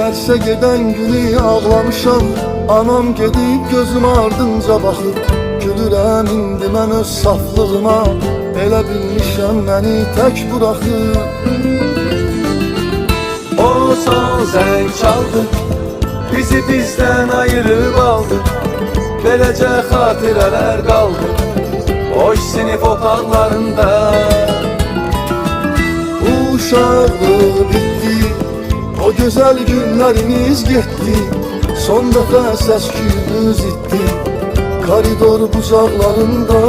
dərsə gedən günü ağlamışam. Anam gedib gözüm ardınca baxıb, gülürəm indi mən öz saflığıma. Elə bilmişəm məni tək buraxır. O son zəng çaldı, bizi bizdən ayırıb aldı. Beləcə xatirələr qaldı boş sinif otaqlarında. Uşaqlıq bitdi, o gözəl günlərimiz getdi. Son dəfə səs-küyümüz itdi koridor bucaqlarında.